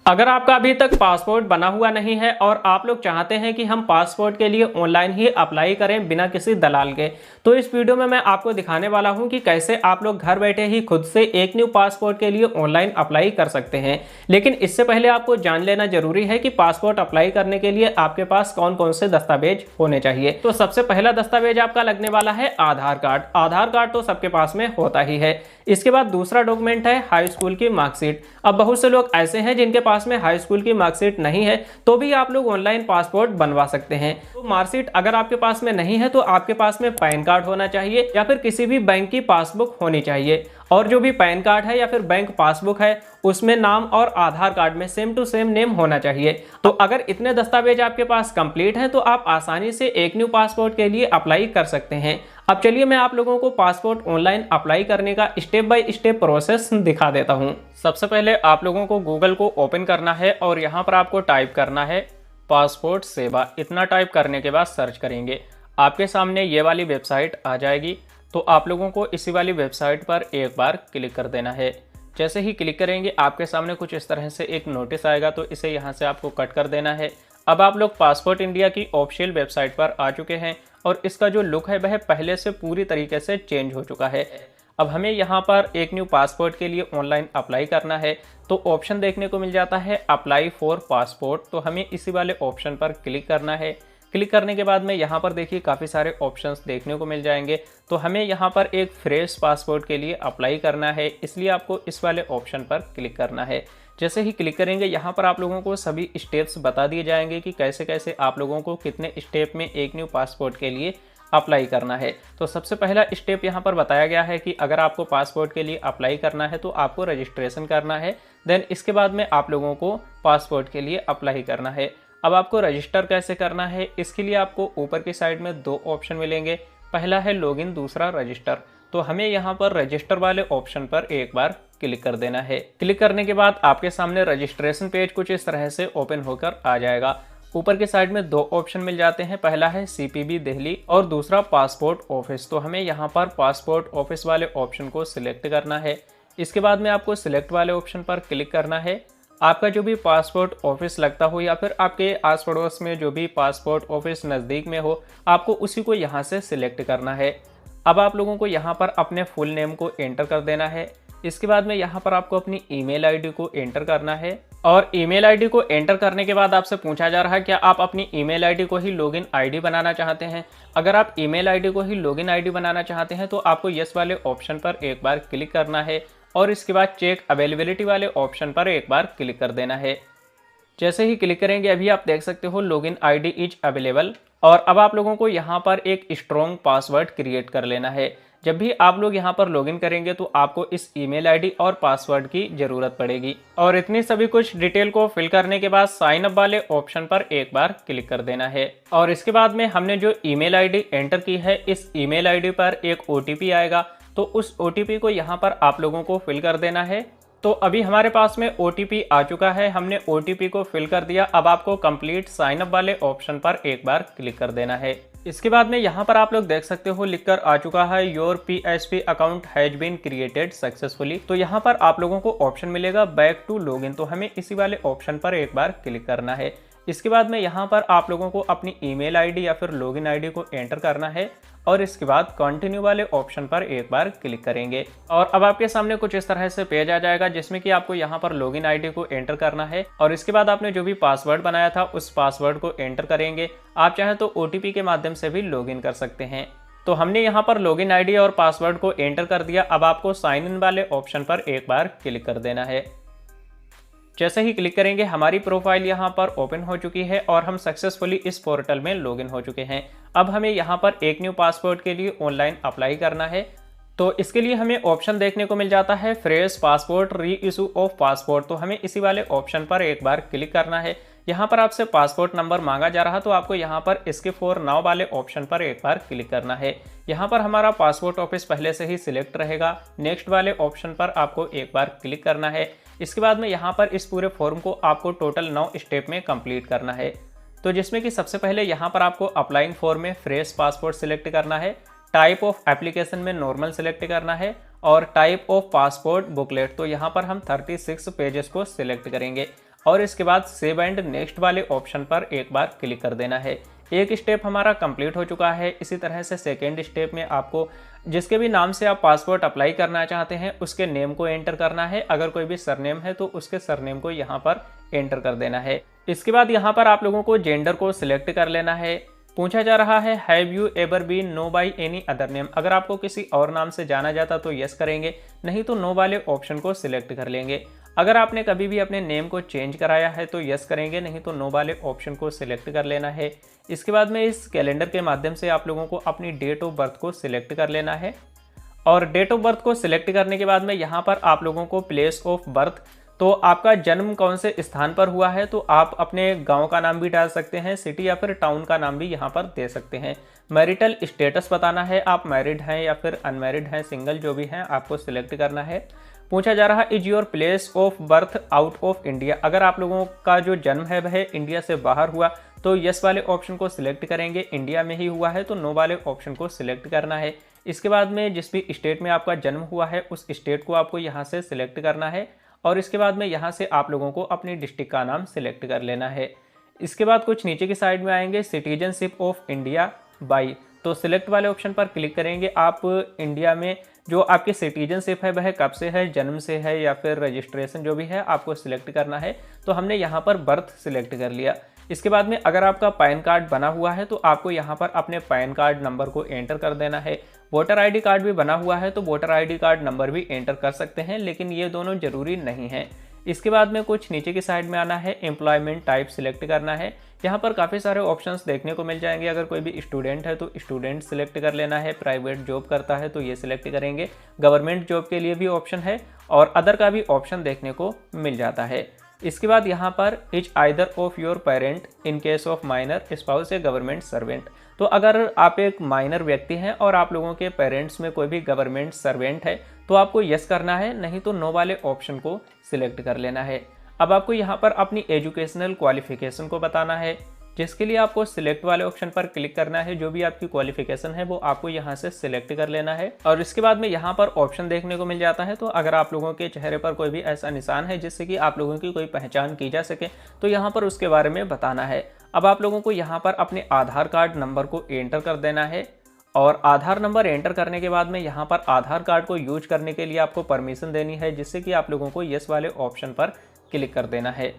अगर आपका अभी तक पासपोर्ट बना हुआ नहीं है और आप लोग चाहते हैं कि हम पासपोर्ट के लिए ऑनलाइन ही अप्लाई करें बिना किसी दलाल के, तो इस वीडियो में मैं आपको दिखाने वाला हूं कि कैसे आप लोग घर बैठे ही खुद से एक न्यू पासपोर्ट के लिए ऑनलाइन अप्लाई कर सकते हैं। लेकिन इससे पहले आपको जान लेना जरूरी है कि पासपोर्ट अप्लाई करने के लिए आपके पास कौन कौन से दस्तावेज होने चाहिए। तो सबसे पहला दस्तावेज आपका लगने वाला है आधार कार्ड। आधार कार्ड तो सबके पास में होता ही है। इसके बाद दूसरा डॉक्यूमेंट है हाई स्कूल की मार्कशीट। अब बहुत से लोग ऐसे हैं जिनके पास में हाई स्कूल की मार्कशीट नहीं है, तो भी आप लोग ऑनलाइन पासपोर्ट बनवा सकते हैं। तो मार्कशीट अगर आपके पास में नहीं है तो आपके पास में पैन कार्ड होना चाहिए या फिर किसी भी बैंक की पासबुक होनी चाहिए। और जो भी पैन कार्ड है या फिर बैंक पासबुक है उसमें नाम और आधार कार्ड में सेम टू सेम नेम होना चाहिए। तो अगर इतने दस्तावेज आपके पास कंप्लीट हैं तो आप आसानी से एक न्यू पासपोर्ट के लिए अप्लाई कर सकते हैं। अब चलिए मैं आप लोगों को पासपोर्ट ऑनलाइन अप्लाई करने का स्टेप बाय स्टेप प्रोसेस दिखा देता हूं। सबसे पहले आप लोगों को गूगल को ओपन करना है और यहां पर आपको टाइप करना है पासपोर्ट सेवा। इतना टाइप करने के बाद सर्च करेंगे, आपके सामने ये वाली वेबसाइट आ जाएगी। तो आप लोगों को इसी वाली वेबसाइट पर एक बार क्लिक कर देना है। जैसे ही क्लिक करेंगे आपके सामने कुछ इस तरह से एक नोटिस आएगा, तो इसे यहाँ से आपको कट कर देना है। अब आप लोग पासपोर्ट इंडिया की ऑफिशियल वेबसाइट पर आ चुके हैं और इसका जो लुक है वह पहले से पूरी तरीके से चेंज हो चुका है। अब हमें यहाँ पर एक न्यू पासपोर्ट के लिए ऑनलाइन अप्लाई करना है, तो ऑप्शन देखने को मिल जाता है अप्लाई फॉर पासपोर्ट। तो हमें इसी वाले ऑप्शन पर क्लिक करना है। क्लिक करने के बाद में यहाँ पर देखिए काफ़ी सारे ऑप्शंस देखने को मिल जाएंगे। तो हमें यहाँ पर एक फ्रेश पासपोर्ट के लिए अप्लाई करना है, इसलिए आपको इस वाले ऑप्शन पर क्लिक करना है। जैसे ही क्लिक करेंगे यहाँ पर आप लोगों को सभी स्टेप्स बता दिए जाएंगे कि कैसे कैसे आप लोगों को कितने स्टेप में एक न्यू पासपोर्ट के लिए अप्लाई करना है। तो सबसे पहला स्टेप यहाँ पर बताया गया है कि अगर आपको पासपोर्ट के लिए अप्लाई करना है तो आपको रजिस्ट्रेशन करना है। देन इसके बाद में आप लोगों को पासपोर्ट के लिए अप्लाई करना है। अब आपको रजिस्टर कैसे करना है, इसके लिए आपको ऊपर की साइड में दो ऑप्शन मिलेंगे। पहला है लॉगिन, दूसरा रजिस्टर। तो हमें यहाँ पर रजिस्टर वाले ऑप्शन पर एक बार क्लिक कर देना है। क्लिक करने के बाद आपके सामने रजिस्ट्रेशन पेज कुछ इस तरह से ओपन होकर आ जाएगा। ऊपर की साइड में दो ऑप्शन मिल जाते हैं, पहला है सीपीबी दिल्ली और दूसरा पासपोर्ट ऑफिस। तो हमें यहाँ पर पासपोर्ट ऑफिस वाले ऑप्शन को सिलेक्ट करना है। इसके बाद में आपको सिलेक्ट वाले ऑप्शन पर क्लिक करना है। आपका जो भी पासपोर्ट ऑफिस लगता हो या फिर आपके आस पड़ोस में जो भी पासपोर्ट ऑफिस नज़दीक में हो, आपको उसी को यहाँ से सिलेक्ट करना है। अब आप लोगों को यहाँ पर अपने फुल नेम को एंटर कर देना है। इसके बाद में यहाँ पर आपको अपनी ईमेल आईडी को एंटर करना है और ईमेल आईडी को एंटर करने के बाद आपसे पूछा जा रहा है क्या आप अपनी ईमेल आईडी को ही लॉगिन आईडी बनाना चाहते हैं। अगर आप ईमेल आईडी को ही लॉगिन आईडी बनाना चाहते हैं तो आपको यस वाले ऑप्शन पर एक बार क्लिक करना है और इसके बाद चेक अवेलेबिलिटी वाले ऑप्शन पर एक बार क्लिक कर देना है। जैसे ही क्लिक करेंगे अभी आप देख सकते हो लॉगिन आईडी इज अवेलेबल। और अब आप लोगों को यहाँ पर एक स्ट्रॉन्ग पासवर्ड क्रिएट कर लेना है। जब भी आप लोग यहाँ पर लॉगिन करेंगे तो आपको इस ईमेल आईडी और पासवर्ड की जरूरत पड़ेगी। और इतनी सभी कुछ डिटेल को फिल करने के बाद साइन अप वाले ऑप्शन पर एक बार क्लिक कर देना है। और इसके बाद में हमने जो ईमेल आईडी एंटर की है, इस ईमेल आईडी पर एक ओटीपी आएगा, तो उस ओटीपी को यहाँ पर आप लोगों को फिल कर देना है। तो अभी हमारे पास में ओटीपी आ चुका है, हमने ओटीपी को फिल कर दिया। अब आपको कंप्लीट साइन अप वाले ऑप्शन पर एक बार क्लिक कर देना है। इसके बाद में यहाँ पर आप लोग देख सकते हो लिखकर आ चुका है your PHP account has been created successfully. तो यहाँ पर आप लोगों को ऑप्शन मिलेगा बैक टू लॉगिन। तो हमें इसी वाले ऑप्शन पर एक बार क्लिक करना है। इसके बाद में यहाँ पर आप लोगों को अपनी ईमेल आईडी या फिर लॉगिन आईडी को एंटर करना है और इसके बाद कंटिन्यू वाले ऑप्शन पर एक बार क्लिक करेंगे। और अब आपके सामने कुछ इस तरह से पेज आ जाएगा जिसमें कि आपको यहाँ पर लॉगिन आईडी को एंटर करना है और इसके बाद आपने जो भी पासवर्ड बनाया था उस पासवर्ड को एंटर करेंगे। आप चाहें तो ओटीपी के माध्यम से भी लॉगिन कर सकते हैं। तो हमने यहाँ पर लॉगिन आईडी और पासवर्ड को एंटर कर दिया। अब आपको साइन इन वाले ऑप्शन पर एक बार क्लिक कर देना है। जैसे ही क्लिक करेंगे हमारी प्रोफाइल यहाँ पर ओपन हो चुकी है और हम सक्सेसफुली इस पोर्टल में लॉगिन हो चुके हैं। अब हमें यहाँ पर एक न्यू पासपोर्ट के लिए ऑनलाइन अप्लाई करना है। तो इसके लिए हमें ऑप्शन देखने को मिल जाता है फ्रेश पासपोर्ट री इशू ऑफ पासपोर्ट। तो हमें इसी वाले ऑप्शन पर एक बार क्लिक करना है। यहाँ पर आपसे पासपोर्ट नंबर मांगा जा रहा, तो आपको यहाँ पर इसके फॉर नाउ वाले ऑप्शन पर एक बार क्लिक करना है। यहाँ पर हमारा पासपोर्ट ऑफिस पहले से ही सिलेक्ट रहेगा। नेक्स्ट वाले ऑप्शन पर आपको एक बार क्लिक करना है। इसके बाद में यहाँ पर इस पूरे फॉर्म को आपको टोटल 9 स्टेप में कंप्लीट करना है। तो जिसमें कि सबसे पहले यहाँ पर आपको अप्लाइंग फॉर्म में फ्रेश पासपोर्ट सिलेक्ट करना है, टाइप ऑफ एप्लीकेशन में नॉर्मल सिलेक्ट करना है और टाइप ऑफ पासपोर्ट बुकलेट। तो यहाँ पर हम 36 पेजेस को सिलेक्ट करेंगे। और इसके बाद सेव एंड नेक्स्ट वाले ऑप्शन पर एक बार क्लिक कर देना है। एक स्टेप हमारा कंप्लीट हो चुका है। इसी तरह से सेकेंड स्टेप में आपको जिसके भी नाम से आप पासपोर्ट अप्लाई करना चाहते हैं उसके नेम को एंटर करना है। अगर कोई भी सरनेम है तो उसके सरनेम को यहाँ पर एंटर कर देना है। इसके बाद यहाँ पर आप लोगों को जेंडर को सिलेक्ट कर लेना है। पूछा जा रहा है have you ever been known by any other name, अगर आपको किसी और नाम से जाना जाता तो यस करेंगे, नहीं तो नो वाले ऑप्शन को सिलेक्ट कर लेंगे। अगर आपने कभी भी अपने नेम को चेंज कराया है तो यस करेंगे, नहीं तो नो वाले ऑप्शन को सिलेक्ट कर लेना है। इसके बाद में इस कैलेंडर के माध्यम से आप लोगों को अपनी डेट ऑफ बर्थ को सिलेक्ट कर लेना है। और डेट ऑफ बर्थ को सिलेक्ट करने के बाद में यहाँ पर आप लोगों को प्लेस ऑफ बर्थ, तो आपका जन्म कौन से स्थान पर हुआ है तो आप अपने गांव का नाम भी डाल सकते हैं, सिटी या फिर टाउन का नाम भी यहाँ पर दे सकते हैं। मैरिटल स्टेटस बताना है, आप मैरिड हैं या फिर अनमैरिड हैं, सिंगल जो भी हैं आपको सिलेक्ट करना है। पूछा जा रहा है is your place of birth out of India, अगर आप लोगों का जो जन्म है वह इंडिया से बाहर हुआ तो यस वाले ऑप्शन को सिलेक्ट करेंगे, इंडिया में ही हुआ है तो नो वाले ऑप्शन को सिलेक्ट करना है। इसके बाद में जिस भी स्टेट में आपका जन्म हुआ है उस स्टेट को आपको यहाँ से सिलेक्ट करना है और इसके बाद में यहाँ से आप लोगों को अपनी डिस्ट्रिक्ट का नाम सिलेक्ट कर लेना है। इसके बाद कुछ नीचे की साइड में आएंगे सिटीजनशिप ऑफ इंडिया बाई, तो सिलेक्ट वाले ऑप्शन पर क्लिक करेंगे। आप इंडिया में जो आपकी सिटीजनशिप है वह कब से है, जन्म से है या फिर रजिस्ट्रेशन जो भी है आपको सिलेक्ट करना है। तो हमने यहाँ पर बर्थ सिलेक्ट कर लिया। इसके बाद में अगर आपका पैन कार्ड बना हुआ है तो आपको यहाँ पर अपने पैन कार्ड नंबर को एंटर कर देना है। वोटर आईडी कार्ड भी बना हुआ है तो वोटर आईडी कार्ड नंबर भी एंटर कर सकते हैं, लेकिन ये दोनों जरूरी नहीं है। इसके बाद में कुछ नीचे की साइड में आना है, एम्प्लॉयमेंट टाइप सिलेक्ट करना है। यहाँ पर काफ़ी सारे ऑप्शंस देखने को मिल जाएंगे। अगर कोई भी स्टूडेंट है तो स्टूडेंट सिलेक्ट कर लेना है, प्राइवेट जॉब करता है तो ये सिलेक्ट करेंगे, गवर्नमेंट जॉब के लिए भी ऑप्शन है और अदर का भी ऑप्शन देखने को मिल जाता है। इसके बाद यहाँ पर is either of your parent in case of minor spouse A government servant, तो अगर आप एक माइनर व्यक्ति हैं और आप लोगों के पेरेंट्स में कोई भी गवर्नमेंट सर्वेंट है तो आपको यस करना है, नहीं तो नो वाले ऑप्शन को सिलेक्ट कर लेना है। अब आपको यहाँ पर अपनी एजुकेशनल क्वालिफिकेशन को बताना है, जिसके लिए आपको सिलेक्ट वाले ऑप्शन पर क्लिक करना है। जो भी आपकी क्वालिफिकेशन है वो आपको यहाँ से सिलेक्ट कर लेना है और इसके बाद में यहाँ पर ऑप्शन देखने को मिल जाता है। तो अगर आप लोगों के चेहरे पर कोई भी ऐसा निशान है जिससे कि आप लोगों की कोई पहचान की जा सके तो यहाँ पर उसके बारे में बताना है। अब आप लोगों को यहाँ पर अपने आधार कार्ड नंबर को एंटर कर देना है और आधार नंबर एंटर करने के बाद में यहाँ पर आधार कार्ड को यूज करने के लिए आपको परमिशन देनी है, जिससे कि आप लोगों को यस वाले ऑप्शन पर क्लिक कर देना है।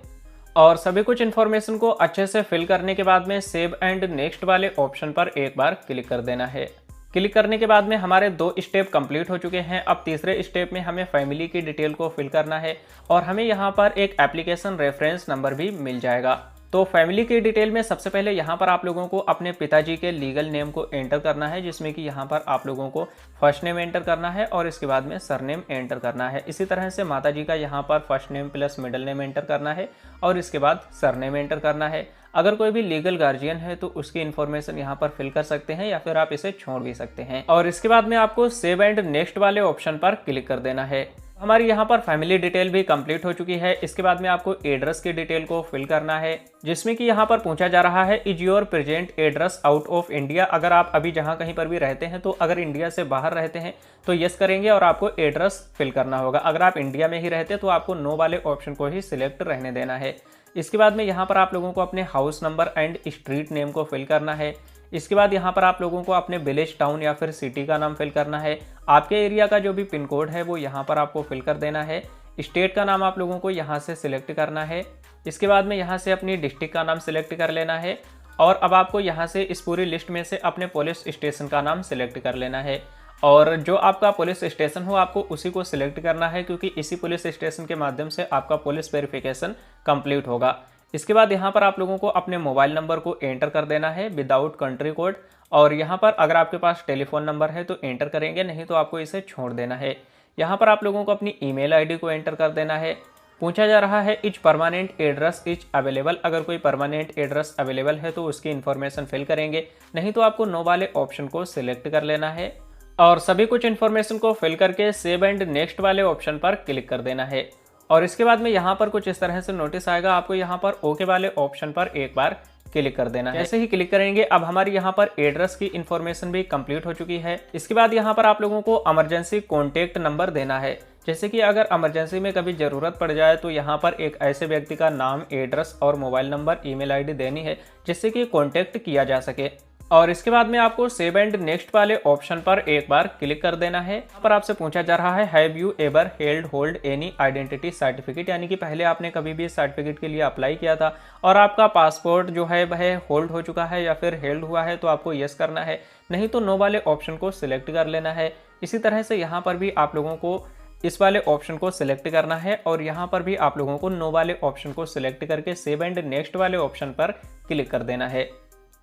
और सभी कुछ इन्फॉर्मेशन को अच्छे से फिल करने के बाद में सेव एंड नेक्स्ट वाले ऑप्शन पर एक बार क्लिक कर देना है। क्लिक करने के बाद में हमारे 2 स्टेप कंप्लीट हो चुके हैं। अब तीसरे स्टेप में हमें फैमिली की डिटेल को फिल करना है और हमें यहाँ पर एक एप्लीकेशन रेफरेंस नंबर भी मिल जाएगा। तो फैमिली की डिटेल में सबसे पहले यहाँ पर आप लोगों को अपने पिताजी के लीगल नेम को एंटर करना है, जिसमें कि यहाँ पर आप लोगों को फर्स्ट नेम एंटर करना है और इसके बाद में सरनेम एंटर करना है। इसी तरह से माताजी का यहाँ पर first name plus middle name enter करना है और इसके बाद सरनेम एंटर करना है। अगर कोई भी लीगल गार्जियन है तो उसकी इन्फॉर्मेशन यहाँ पर फिल कर सकते हैं या फिर आप इसे छोड़ भी सकते हैं। और इसके बाद में आपको सेव एंड नेक्स्ट वाले ऑप्शन पर क्लिक कर देना है। हमारी यहाँ पर फैमिली डिटेल भी कंप्लीट हो चुकी है। इसके बाद में आपको एड्रेस की डिटेल को फिल करना है, जिसमें कि यहाँ पर पूछा जा रहा है is your present address out of India, अगर आप अभी जहाँ कहीं पर भी रहते हैं तो अगर इंडिया से बाहर रहते हैं तो यस करेंगे और आपको एड्रेस फिल करना होगा। अगर आप इंडिया में ही रहते तो आपको नो वाले ऑप्शन को ही सिलेक्ट रहने देना है। इसके बाद में यहाँ पर आप लोगों को अपने house number and street name को फिल करना है। इसके बाद यहाँ पर आप लोगों को अपने विलेज, टाउन या फिर सिटी का नाम फिल करना है। आपके एरिया का जो भी पिन कोड है वो यहाँ पर आपको फिल कर देना है। स्टेट का नाम आप लोगों को यहाँ से सिलेक्ट करना है। इसके बाद में यहाँ से अपनी डिस्ट्रिक्ट का नाम सिलेक्ट कर लेना है और अब आपको यहाँ से इस पूरी लिस्ट में से अपने पुलिस स्टेशन का नाम सिलेक्ट कर लेना है और जो आपका पुलिस स्टेशन हो आपको उसी को सिलेक्ट करना है, क्योंकि इसी पुलिस स्टेशन के माध्यम से आपका पुलिस वेरिफिकेशन कंप्लीट होगा। इसके बाद यहाँ पर आप लोगों को अपने मोबाइल नंबर को एंटर कर देना है विदाउट कंट्री कोड और यहाँ पर अगर आपके पास टेलीफोन नंबर है तो एंटर करेंगे, नहीं तो आपको इसे छोड़ देना है। यहाँ पर आप लोगों को अपनी ईमेल आईडी को एंटर कर देना है। पूछा जा रहा है is permanent address is available, अगर कोई परमानेंट एड्रेस अवेलेबल है तो उसकी इन्फॉर्मेशन फिल करेंगे, नहीं तो आपको नो वाले ऑप्शन को सिलेक्ट कर लेना है और सभी कुछ इन्फॉर्मेशन को फिल करके सेव एंड नेक्स्ट वाले ऑप्शन पर क्लिक कर देना है। और इसके बाद में यहाँ पर कुछ इस तरह से नोटिस आएगा, आपको यहाँ पर ओके वाले ऑप्शन पर एक बार क्लिक कर देना है। जैसे ही क्लिक करेंगे अब हमारी यहाँ पर एड्रेस की इन्फॉर्मेशन भी कंप्लीट हो चुकी है। इसके बाद यहाँ पर आप लोगों को इमरजेंसी कॉन्टैक्ट नंबर देना है, जैसे कि अगर इमरजेंसी में कभी ज़रूरत पड़ जाए तो यहाँ पर एक ऐसे व्यक्ति का नाम, एड्रेस और मोबाइल नंबर, ईमेल आईडी देनी है जिससे कि कॉन्टैक्ट किया जा सके। और इसके बाद में आपको सेव एंड नेक्स्ट वाले ऑप्शन पर एक बार क्लिक कर देना है। यहाँ पर आपसे पूछा जा रहा है have you ever hold any identity certificate, यानी कि पहले आपने कभी भी इस सर्टिफिकेट के लिए अप्लाई किया था और आपका पासपोर्ट जो है वह होल्ड हो चुका है या फिर हेल्ड हुआ है तो आपको यस करना है, नहीं तो नो वाले ऑप्शन को सिलेक्ट कर लेना है। इसी तरह से यहाँ पर भी आप लोगों को इस वाले ऑप्शन को सिलेक्ट करना है और यहाँ पर भी आप लोगों को नो वाले ऑप्शन को सिलेक्ट करके सेव एंड नेक्स्ट वाले ऑप्शन पर क्लिक कर देना है।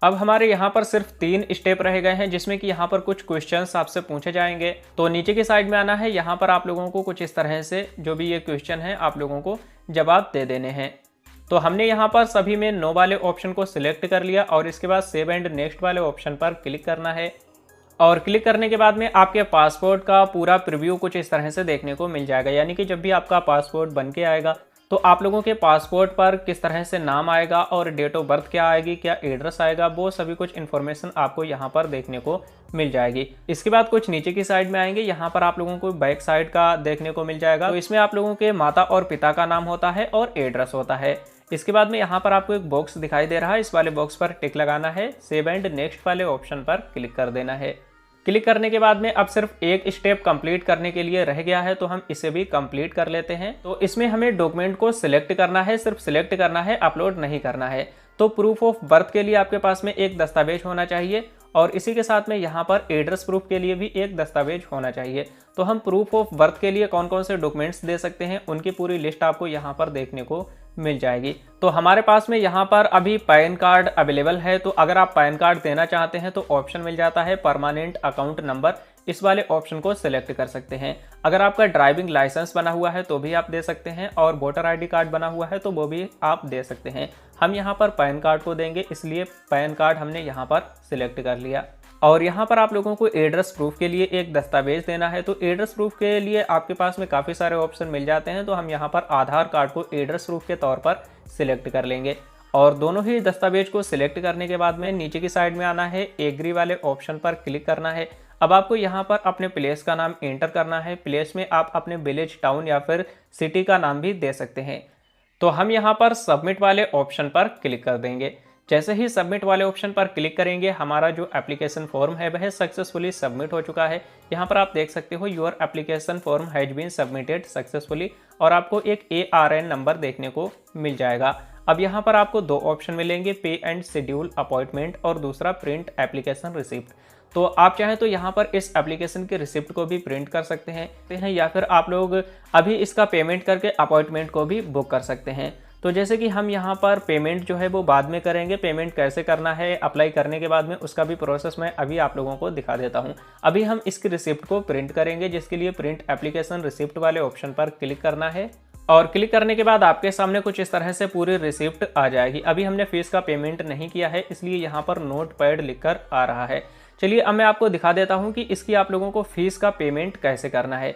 अब हमारे यहाँ पर सिर्फ 3 स्टेप रह गए हैं जिसमें कि यहाँ पर कुछ क्वेश्चंस आपसे पूछे जाएंगे। तो नीचे की साइड में आना है, यहाँ पर आप लोगों को कुछ इस तरह से जो भी ये क्वेश्चन है आप लोगों को जवाब दे देने हैं। तो हमने यहाँ पर सभी में नो वाले ऑप्शन को सिलेक्ट कर लिया और इसके बाद सेव एंड नेक्स्ट वाले ऑप्शन पर क्लिक करना है। और क्लिक करने के बाद में आपके पासपोर्ट का पूरा प्रीव्यू कुछ इस तरह से देखने को मिल जाएगा, यानी कि जब भी आपका पासपोर्ट बन के आएगा तो आप लोगों के पासपोर्ट पर किस तरह से नाम आएगा और डेट ऑफ बर्थ क्या आएगी, क्या एड्रेस आएगा, वो सभी कुछ इन्फॉर्मेशन आपको यहाँ पर देखने को मिल जाएगी। इसके बाद कुछ नीचे की साइड में आएंगे, यहाँ पर आप लोगों को बैक साइड का देखने को मिल जाएगा। तो इसमें आप लोगों के माता और पिता का नाम होता है और एड्रेस होता है। इसके बाद में यहाँ पर आपको एक बॉक्स दिखाई दे रहा है, इस वाले बॉक्स पर टिक लगाना है, सेव एंड नेक्स्ट वाले ऑप्शन पर क्लिक कर देना है। क्लिक करने के बाद में अब सिर्फ एक स्टेप कंप्लीट करने के लिए रह गया है, तो हम इसे भी कंप्लीट कर लेते हैं। तो इसमें हमें डॉक्यूमेंट को सिलेक्ट करना है, सिर्फ सिलेक्ट करना है, अपलोड नहीं करना है। तो प्रूफ ऑफ बर्थ के लिए आपके पास में एक दस्तावेज होना चाहिए और इसी के साथ में यहाँ पर एड्रेस प्रूफ के लिए भी एक दस्तावेज होना चाहिए। तो हम प्रूफ ऑफ बर्थ के लिए कौन कौन से डॉक्यूमेंट्स दे सकते हैं उनकी पूरी लिस्ट आपको यहाँ पर देखने को मिल जाएगी। तो हमारे पास में यहाँ पर अभी पैन कार्ड अवेलेबल है, तो अगर आप पैन कार्ड देना चाहते हैं तो ऑप्शन मिल जाता है परमानेंट अकाउंट नंबर, इस वाले ऑप्शन को सिलेक्ट कर सकते हैं। अगर आपका ड्राइविंग लाइसेंस बना हुआ है तो भी आप दे सकते हैं और वोटर आईडी कार्ड बना हुआ है तो वो भी आप दे सकते हैं। हम यहाँ पर पैन कार्ड को देंगे, इसलिए पैन कार्ड हमने यहाँ पर सिलेक्ट कर लिया। और यहाँ पर आप लोगों को एड्रेस प्रूफ के लिए एक दस्तावेज देना है, तो एड्रेस प्रूफ के लिए आपके पास में काफ़ी सारे ऑप्शन मिल जाते हैं। तो हम यहाँ पर आधार कार्ड को एड्रेस प्रूफ के तौर पर सिलेक्ट कर लेंगे और दोनों ही दस्तावेज को सिलेक्ट करने के बाद में नीचे की साइड में आना है, एग्री वाले ऑप्शन पर क्लिक करना है। अब आपको यहाँ पर अपने प्लेस का नाम एंटर करना है, प्लेस में आप अपने विलेज, टाउन या फिर सिटी का नाम भी दे सकते हैं। तो हम यहाँ पर सबमिट वाले ऑप्शन पर क्लिक कर देंगे। जैसे ही सबमिट वाले ऑप्शन पर क्लिक करेंगे हमारा जो एप्लीकेशन फॉर्म है वह सक्सेसफुली सबमिट हो चुका है। यहाँ पर आप देख सकते हो your application form has been submitted successfully और आपको एक ARN नंबर देखने को मिल जाएगा। अब यहाँ पर आपको 2 ऑप्शन मिलेंगे, पे एंड शेड्यूल अपॉइंटमेंट और दूसरा प्रिंट एप्लीकेशन रिसिप्ट। तो आप चाहें तो यहाँ पर इस एप्लीकेशन के रिसिप्ट को भी प्रिंट कर सकते हैं या फिर आप लोग अभी इसका पेमेंट करके अपॉइंटमेंट को भी बुक कर सकते हैं। तो जैसे कि हम यहाँ पर पेमेंट जो है वो बाद में करेंगे, पेमेंट कैसे करना है अप्लाई करने के बाद में उसका भी प्रोसेस मैं अभी आप लोगों को दिखा देता हूँ। अभी हम इसकी रिसिप्ट को प्रिंट करेंगे, जिसके लिए प्रिंट एप्लीकेशन रिसिप्ट वाले ऑप्शन पर क्लिक करना है और क्लिक करने के बाद आपके सामने कुछ इस तरह से पूरी रिसिप्ट आ जाएगी। अभी हमने फीस का पेमेंट नहीं किया है इसलिए यहाँ पर नोट पैड लिखकर आ रहा है। चलिए अब मैं आपको दिखा देता हूँ कि इसकी आप लोगों को फीस का पेमेंट कैसे करना है।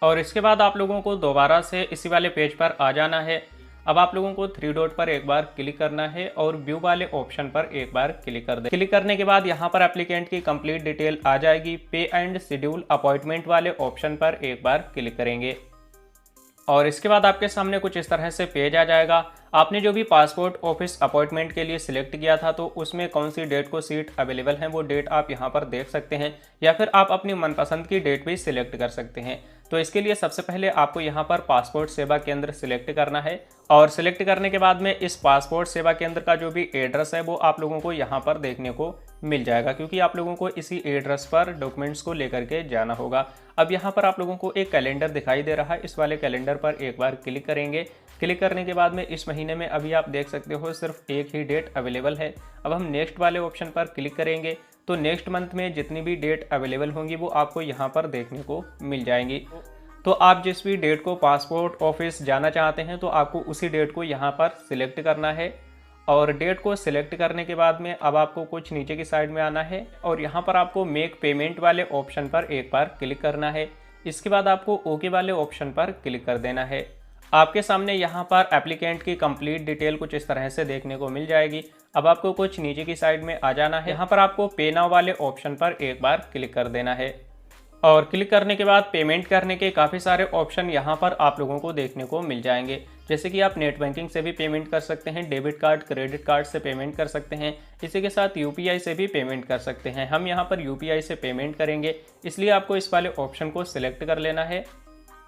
और इसके बाद आप लोगों को दोबारा से इसी वाले पेज पर आ जाना है। अब आप लोगों को 3 डॉट पर एक बार क्लिक करना है और व्यू वाले ऑप्शन पर एक बार क्लिक कर दें। क्लिक करने के बाद यहाँ पर एप्लीकेंट की कंप्लीट डिटेल आ जाएगी। पे एंड शेड्यूल अपॉइंटमेंट वाले ऑप्शन पर एक बार क्लिक करेंगे और इसके बाद आपके सामने कुछ इस तरह से पेज आ जाएगा। आपने जो भी पासपोर्ट ऑफिस अपॉइंटमेंट के लिए सिलेक्ट किया था तो उसमें कौन सी डेट को सीट अवेलेबल है वो डेट आप यहाँ पर देख सकते हैं या फिर आप अपनी मनपसंद की डेट भी सिलेक्ट कर सकते हैं। तो इसके लिए सबसे पहले आपको यहाँ पर पासपोर्ट सेवा केंद्र सिलेक्ट करना है और सिलेक्ट करने के बाद में इस पासपोर्ट सेवा केंद्र का जो भी एड्रेस है वो आप लोगों को यहाँ पर देखने को मिल जाएगा, क्योंकि आप लोगों को इसी एड्रेस पर डॉक्यूमेंट्स को लेकर के जाना होगा। अब यहाँ पर आप लोगों को एक कैलेंडर दिखाई दे रहा है, इस वाले कैलेंडर पर एक बार क्लिक करेंगे। क्लिक करने के बाद में इस महीने में अभी आप देख सकते हो सिर्फ एक ही डेट अवेलेबल है। अब हम नेक्स्ट वाले ऑप्शन पर क्लिक करेंगे तो नेक्स्ट मंथ में जितनी भी डेट अवेलेबल होंगी वो आपको यहाँ पर देखने को मिल जाएंगी। तो आप जिस भी डेट को पासपोर्ट ऑफिस जाना चाहते हैं तो आपको उसी डेट को यहाँ पर सिलेक्ट करना है और डेट को सिलेक्ट करने के बाद में अब आपको कुछ नीचे की साइड में आना है और यहाँ पर आपको मेक पेमेंट वाले ऑप्शन पर एक बार क्लिक करना है। इसके बाद आपको ओके वाले ऑप्शन पर क्लिक कर देना है। आपके सामने यहाँ पर एप्लीकेंट की कंप्लीट डिटेल कुछ इस तरह से देखने को मिल जाएगी। अब आपको कुछ नीचे की साइड में आ जाना है, यहाँ पर आपको पे नाउ वाले ऑप्शन पर एक बार क्लिक कर देना है और क्लिक करने के बाद पेमेंट करने के काफ़ी सारे ऑप्शन यहाँ पर आप लोगों को देखने को मिल जाएंगे। जैसे कि आप नेट बैंकिंग से भी पेमेंट कर सकते हैं, डेबिट कार्ड, क्रेडिट कार्ड से पेमेंट कर सकते हैं, इसी के साथ यूपीआई से भी पेमेंट कर सकते हैं। हम यहाँ पर यूपीआई से पेमेंट करेंगे, इसलिए आपको इस वाले ऑप्शन को सिलेक्ट कर लेना है।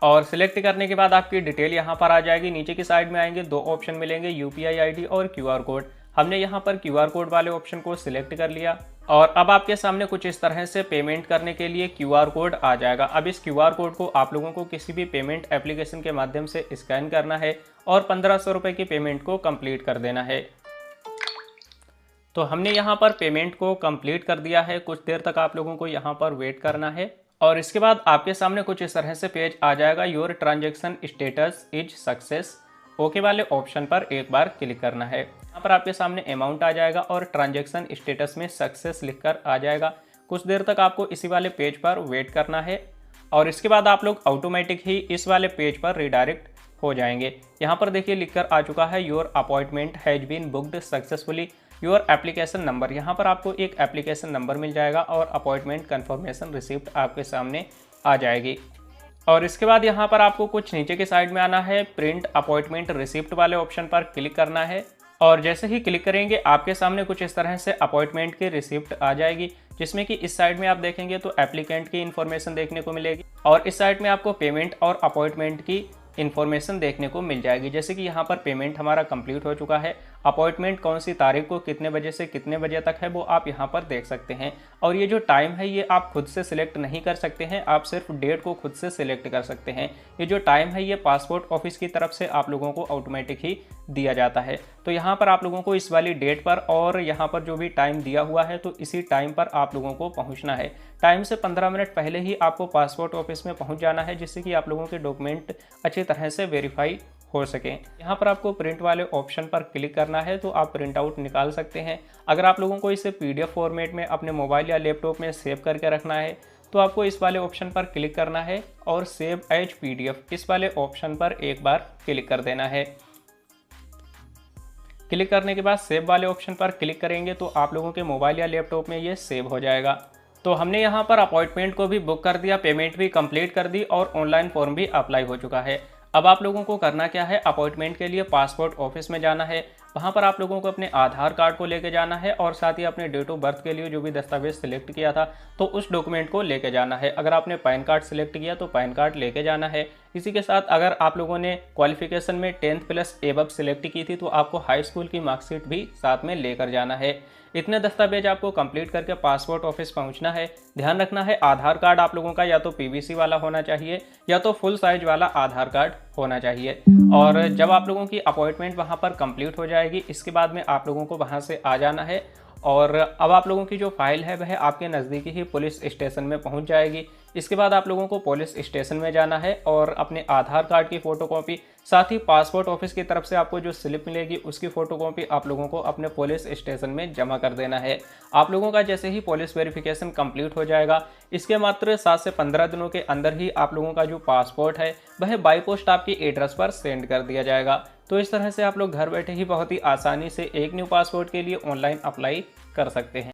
और सिलेक्ट करने के बाद आपकी डिटेल यहाँ पर आ जाएगी। नीचे की साइड में आएंगे, दो ऑप्शन मिलेंगे, यूपीआई आईडी और क्यूआर कोड। हमने यहाँ पर क्यूआर कोड वाले ऑप्शन को सिलेक्ट कर लिया और अब आपके सामने कुछ इस तरह से पेमेंट करने के लिए क्यूआर कोड आ जाएगा। अब इस क्यूआर कोड को आप लोगों को किसी भी पेमेंट एप्लीकेशन के माध्यम से स्कैन करना है और 1500 रुपये की पेमेंट को कंप्लीट कर देना है। तो हमने यहाँ पर पेमेंट को कंप्लीट कर दिया है। कुछ देर तक आप लोगों को यहाँ पर वेट करना है और इसके बाद आपके सामने कुछ इस तरह से पेज आ जाएगा। Your transaction status is success, okay वाले ऑप्शन पर एक बार क्लिक करना है। यहाँ पर आपके सामने अमाउंट आ जाएगा और ट्रांजैक्शन स्टेटस में सक्सेस लिखकर आ जाएगा। कुछ देर तक आपको इसी वाले पेज पर वेट करना है और इसके बाद आप लोग ऑटोमेटिक ही इस वाले पेज पर रिडायरेक्ट हो जाएंगे। यहाँ पर देखिए लिखकर आ चुका है, your appointment has been booked successfully, your application number. यहाँ पर आपको एक एप्लीकेशन नंबर मिल जाएगा और अपॉइंटमेंट कंफर्मेशन रिसिप्ट आपके सामने आ जाएगी। और इसके बाद यहाँ पर आपको कुछ नीचे के साइड में आना है, प्रिंट अपॉइंटमेंट रिसिप्ट वाले ऑप्शन पर क्लिक करना है और जैसे ही क्लिक करेंगे आपके सामने कुछ इस तरह से अपॉइंटमेंट की रिसिप्ट आ जाएगी, जिसमें कि इस साइड में आप देखेंगे तो एप्लीकेंट की इन्फॉर्मेशन देखने को मिलेगी और इस साइड में आपको पेमेंट और अपॉइंटमेंट की इन्फॉर्मेशन देखने को मिल जाएगी। जैसे कि यहाँ पर पेमेंट हमारा कंप्लीट हो चुका है, अपॉइंटमेंट कौन सी तारीख को कितने बजे से कितने बजे तक है वो आप यहाँ पर देख सकते हैं। और ये जो टाइम है ये आप खुद से सिलेक्ट नहीं कर सकते हैं, आप सिर्फ डेट को खुद से सिलेक्ट कर सकते हैं। ये जो टाइम है ये पासपोर्ट ऑफिस की तरफ से आप लोगों को ऑटोमेटिक ही दिया जाता है। तो यहाँ पर आप लोगों को इस वाली डेट पर और यहाँ पर जो भी टाइम दिया हुआ है तो इसी टाइम पर आप लोगों को पहुँचना है। टाइम से 15 मिनट पहले ही आपको पासपोर्ट ऑफिस में पहुँच जाना है, जिससे कि आप लोगों के डॉक्यूमेंट अच्छी तरह से वेरीफाई हो सके। यहाँ पर आपको प्रिंट वाले ऑप्शन पर क्लिक करना है तो आप प्रिंट आउट निकाल सकते हैं। अगर आप लोगों को इसे पीडीएफ फॉर्मेट में अपने मोबाइल या लैपटॉप में सेव करके रखना है तो आपको इस वाले ऑप्शन पर क्लिक करना है और सेव एज पीडीएफ इस वाले ऑप्शन पर एक बार क्लिक कर देना है। क्लिक करने के बाद सेव वाले ऑप्शन पर क्लिक करेंगे तो आप लोगों के मोबाइल या लैपटॉप में ये सेव हो जाएगा। तो हमने यहाँ पर अपॉइंटमेंट को भी बुक कर दिया, पेमेंट भी कंप्लीट कर दी और ऑनलाइन फॉर्म भी अप्लाई हो चुका है। अब आप लोगों को करना क्या है, अपॉइंटमेंट के लिए पासपोर्ट ऑफिस में जाना है। वहाँ पर आप लोगों को अपने आधार कार्ड को लेके जाना है और साथ ही अपने डेट ऑफ बर्थ के लिए जो भी दस्तावेज सिलेक्ट किया था तो उस डॉक्यूमेंट को लेके जाना है। अगर आपने पैन कार्ड सिलेक्ट किया तो पैन कार्ड लेके जाना है। इसी के साथ अगर आप लोगों ने क्वालिफिकेशन में 10th प्लस एबव सिलेक्ट की थी तो आपको हाई स्कूल की मार्कशीट भी साथ में लेकर जाना है। इतने दस्तावेज आपको कंप्लीट करके पासपोर्ट ऑफिस पहुंचना है। ध्यान रखना है आधार कार्ड आप लोगों का या तो पीवीसी वाला होना चाहिए या तो फुल साइज वाला आधार कार्ड होना चाहिए। और जब आप लोगों की अपॉइंटमेंट वहां पर कंप्लीट हो जाएगी इसके बाद में आप लोगों को वहां से आ जाना है और अब आप लोगों की जो फाइल है वह आपके नज़दीकी ही पुलिस स्टेशन में पहुंच जाएगी। इसके बाद आप लोगों को पुलिस स्टेशन में जाना है और अपने आधार कार्ड की फ़ोटोकॉपी साथ ही पासपोर्ट ऑफिस की तरफ से आपको जो स्लिप मिलेगी उसकी फ़ोटोकॉपी आप लोगों को अपने पुलिस स्टेशन में जमा कर देना है। आप लोगों का जैसे ही पुलिस वेरिफिकेशन कंप्लीट हो जाएगा इसके मात्र 7 से 15 दिनों के अंदर ही आप लोगों का जो पासपोर्ट है वह बाई पोस्ट आपकी एड्रेस पर सेंड कर दिया जाएगा। तो इस तरह से आप लोग घर बैठे ही बहुत ही आसानी से एक न्यू पासपोर्ट के लिए ऑनलाइन अप्लाई कर सकते हैं।